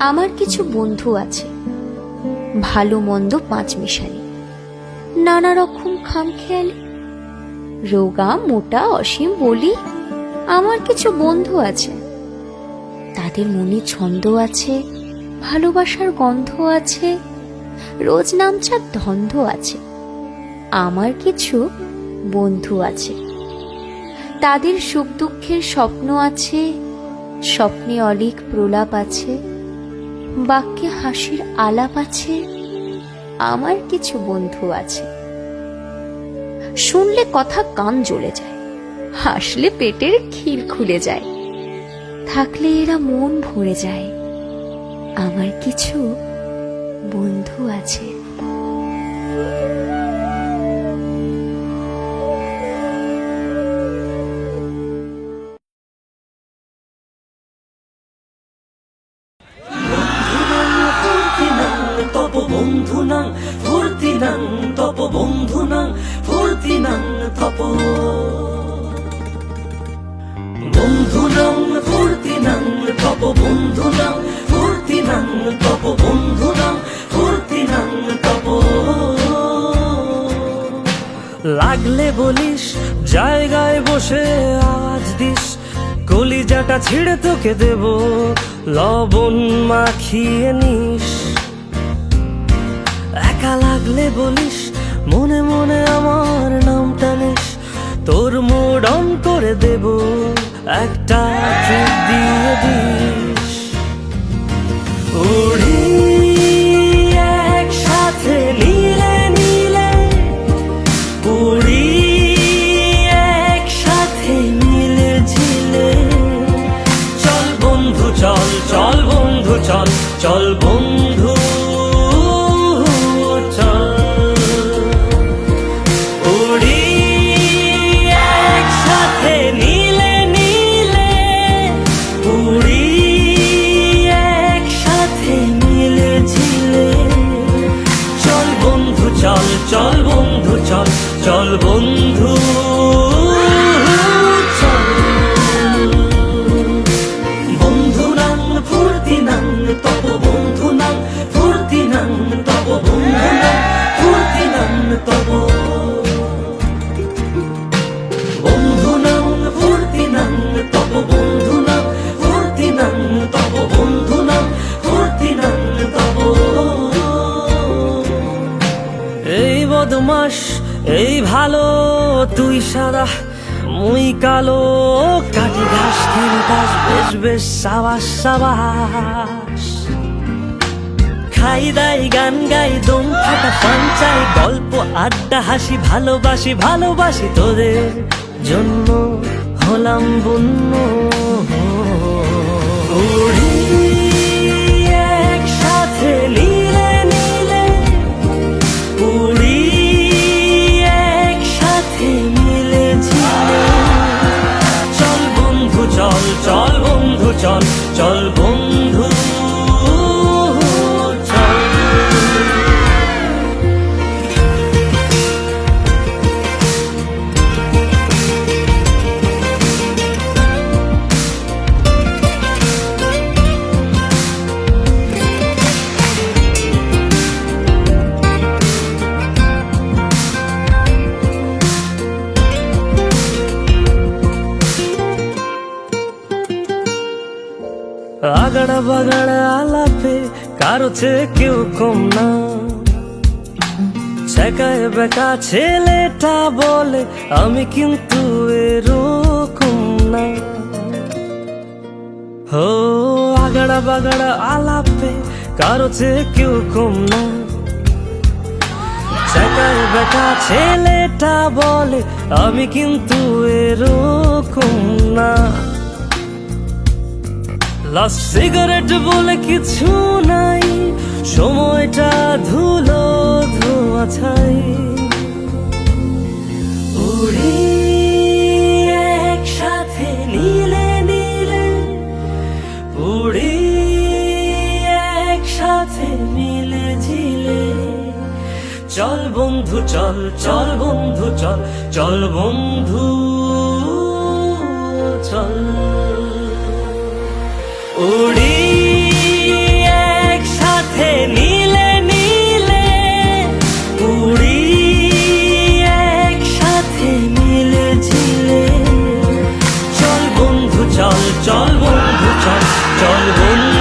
আমার কিছু বন্ধু আছে, ভালো মন্দ পাঁচমিশালি, নানা রকম খামখেয়ালি, রোগা মোটা অসীম বলি। আমার কিছু বন্ধু আছে, তাদের মনে ছন্দ আছে, ভালোবাসার গন্ধ আছে, রোজ নামছার ধন্ধ আছে। আমার কিছু বন্ধু আছে, তাদের সুখ দুঃখের স্বপ্ন আছে, স্বপ্নে অলিক প্রলাপ আছে, বাক্যে হাসির আলাপ আছে। আমার কিছু বন্ধু আছে, শুনলে কথা কান জ্বলে যায়, হাসলে পেটের খিল খুলে যায়, থাকলে এরা মন ভরে যায়। আমার কিছু বন্ধু আছে। বন্ধুনাং ফুর্তিনাং তপ বন্ধুনাং ফুর্তিনাং তপ বন্ধুনাং ফুর্তিনাং তপ বন্ধুনাং ফুর্তিনাং তপ বন্ধুনাং ফুর্তিনাং তপ। লাগলে বলিস জায়গায় বসে আওয়াজ দিস, কলিজাটা ছিঁড়ে তোকে দেব লবণ মাখিয়ে নিস। একা লাগলে বলিস মনে মনে আমার নাম টানিস, তোর মুড অন করে দেব একটা ট্রিট দিয়ে দিস। উড়ি একসাথে নীলে নীলে, উড়ি একসাথে মিলে ঝিলে, চল বন্ধু চল, চল বন্ধু চল, চল বন্ধু চল বন্ধু চল, চল বন্ধু চল। বন্ধুনাং ফুর্তিনাং তপ বন্ধুনাং ফুর্তিনাং তপ বন্ধুনাং ফুর্তিনাং তপ বন্ধুনাং ফুর্তিনাং তপ বন্ধুনাং ফুর্তিনাং তপ বন্ধুনাং ফুর্তিনাং তপ। এই বদমাস এই ভালো, তুই সাদা মুই কালো, কাটি ঘাস খেলি ঘাস, বেশ বেশ সাবাস সাবাস। খাই দাই গান গাই দম ফাটা ফান চাই, গল্প আড্ডা হাসি ভালোবাসি ভালোবাসি, তোদের জন্য হলাম বন্য। উড়ি একসাথে নীলে নীলে, উড়ি একসাথে মিলে ঝিলে, চল বন্ধু চল, চল বন্ধু চল, চল বন্ধু চল। আগাড়া বাগাড়া আলাপে কারো চেয়ে কেউ কম না, ছেকায় বেকা ছেলেটা বলে আমি কিন্তু এরকম না। হো আগাড়া বাগাড়া আলাপে কারো চেয়ে কেউ কম না, ছেকায় বেকা ছেলেটা বলে আমি কিন্তু এরকম না। লাস্ট সিগারেট বলে কিছু নাই, সময়টা ধুলো ধোয়া ছাই। উড়ি একসাথে নীলে নীলে, উড়ি একসাথে মিলে ঝিলে, চল বন্ধু চল, চল বন্ধু চল, চল বন্ধু চল। উড়ি চল বন্ধু